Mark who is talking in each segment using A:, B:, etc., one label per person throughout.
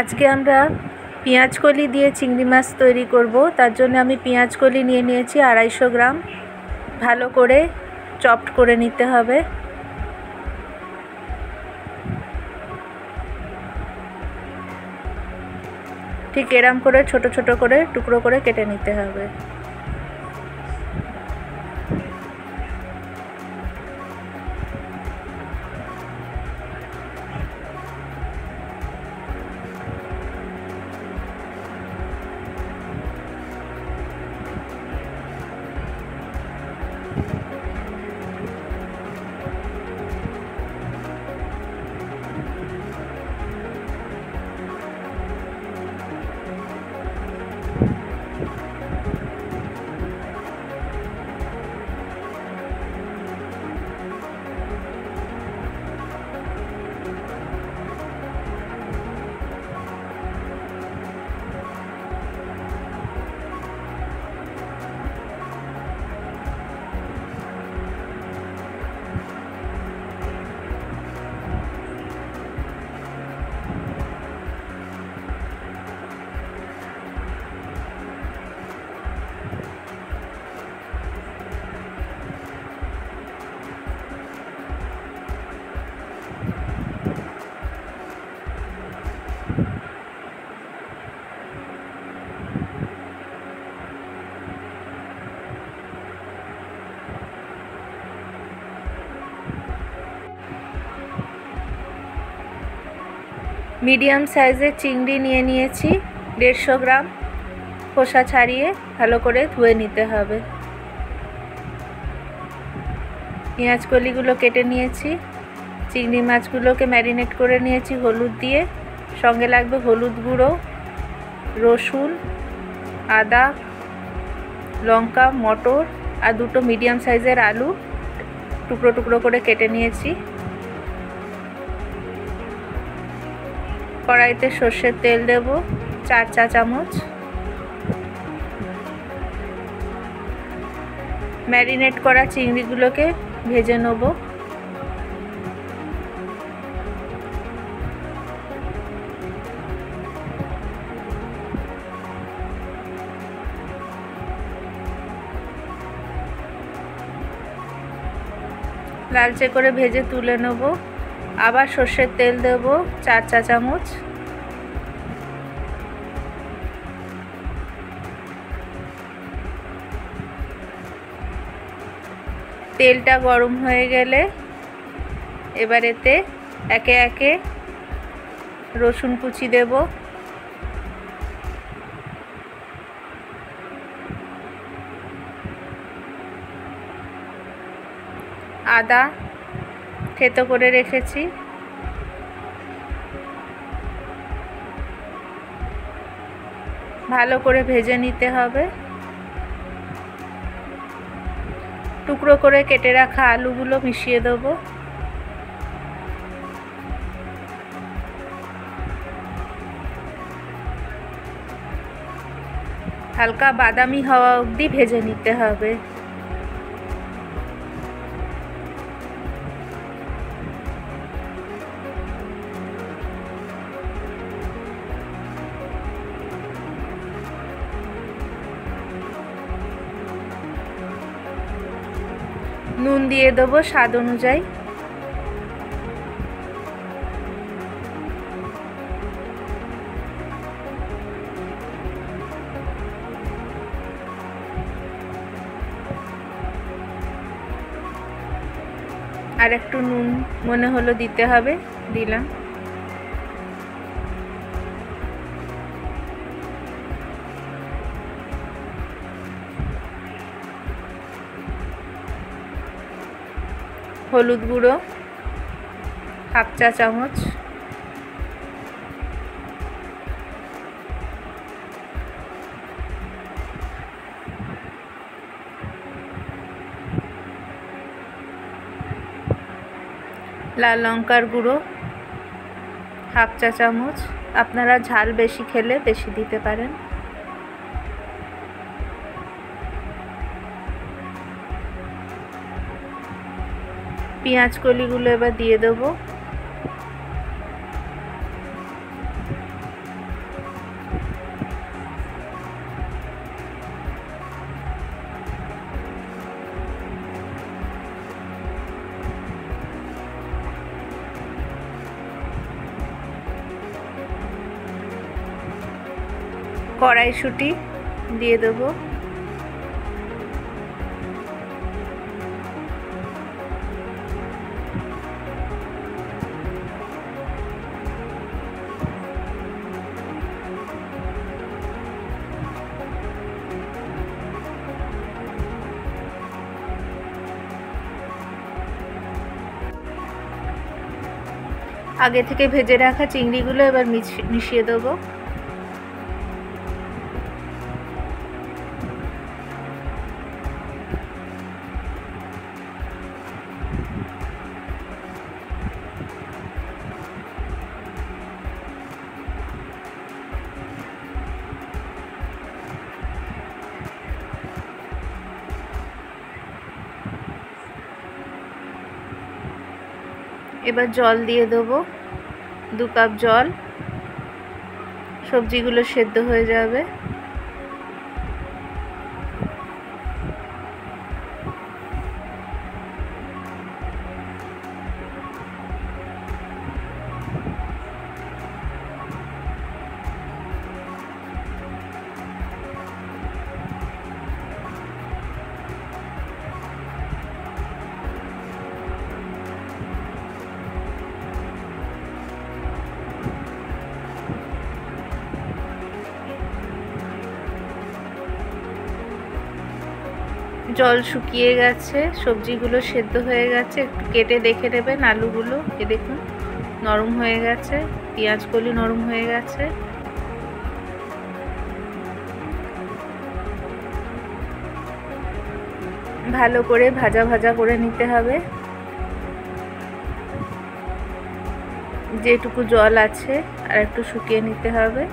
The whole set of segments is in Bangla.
A: আজকে আমরা পেঁয়াজ কলি দিয়ে চিংড়ি মাছ তৈরি করব। তার জন্য আমি পেঁয়াজ কলি নিয়ে নিয়েছি 250 গ্রাম। ভালো করে চপড করে নিতে হবে। ঠিক এরম করে ছোট ছোট করে টুকরো করে কেটে নিতে হবে। মিডিয়াম সাইজের চিংড়ি নিয়ে নিয়েছি 150 গ্রাম। খোসা ছাড়িয়ে ভালো করে ধুয়ে নিতে হবে। পেঁয়াজ কলিগুলো কেটে নিয়েছি। চিংড়ি মাছগুলোকে ম্যারিনেট করে নিয়েছি হলুদ দিয়ে। সঙ্গে লাগবে হলুদ গুঁড়ো, রসুন, আদা, লঙ্কা, মটর আর 2টো মিডিয়াম সাইজের আলু টুকরো টুকরো করে কেটে নিয়েছি। কড়াইতে সর্ষের তেল দেব 4 চা চামচ। ম্যারিনেট করা চিংড়িগুলোকে ভেজে নেব। লালচে করে ভেজে তুলে নেব। আবার সর্ষের তেল দেব 4 চা চামচ। তেলটা গরম হয়ে গেলে এবার এতে একে একে রসুন কুচি দেব, আদা থেতো করে রেখেছি, ভালো করে ভেজে নিতে হবে। টুকরো করে কেটে রাখা আলুগুলো মিশিয়ে দেবো। হালকা বাদামি হওয়া অবধি ভেজে নিতে হবে। নুন দিয়ে দেবো স্বাদ অনুযায়ী। আর একটু নুন মনে হলো দিতে হবে, দিলাম। হলুদ গুঁড়ো 1/2 চা চামচ, লাল লঙ্কার গুঁড়ো 1/2 চা চামচ। আপনারা ঝাল বেশি খেলে বেশি দিতে পারেন। পেঁয়াজ কলিগুলো এবার দিয়ে দেবো। কড়াইশুঁটি দিয়ে দেবো, আগে থেকে ভেজে রাখা চিংড়িগুলো এবার মিশিয়ে দেবো। এবার জল দিয়ে দেবো, 2 কাপ জল। সবজিগুলো সেদ্ধ হয়ে যাবে। জল শুকিয়ে গেছে, সবজিগুলো সেদ্ধ হয়ে গেছে। একটু কেটে দেখে নেবেন আলুগুলো, এ দেখুন নরম হয়ে গেছে, পেঁয়াজকলি নরম হয়ে গেছে। ভালো করে ভাজা ভাজা করে নিতে হবে। যেটুকু জল আছে আর একটু শুকিয়ে নিতে হবে।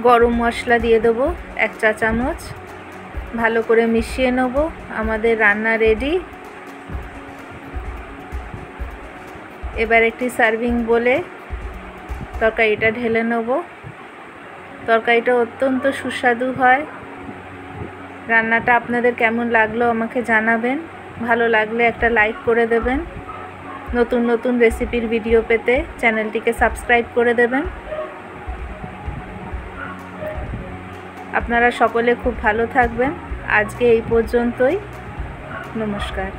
A: গরম মশলা দিয়ে দেবো 1 চা চামচ। ভালো করে মিশিয়ে নেব। আমাদের রান্না রেডি। এবার একটি সার্ভিং বলে তরকারিটা ঢেলে নেব। তরকারিটা অত্যন্ত সুস্বাদু হয়। রান্নাটা আপনাদের কেমন লাগলো আমাকে জানাবেন। ভালো লাগলে একটা লাইক করে দেবেন। নতুন নতুন রেসিপির ভিডিও পেতে চ্যানেলটিকে সাবস্ক্রাইব করে দেবেন। আপনারা সকলে খুব ভালো থাকবেন। আজকে এই পর্যন্তই। নমস্কার।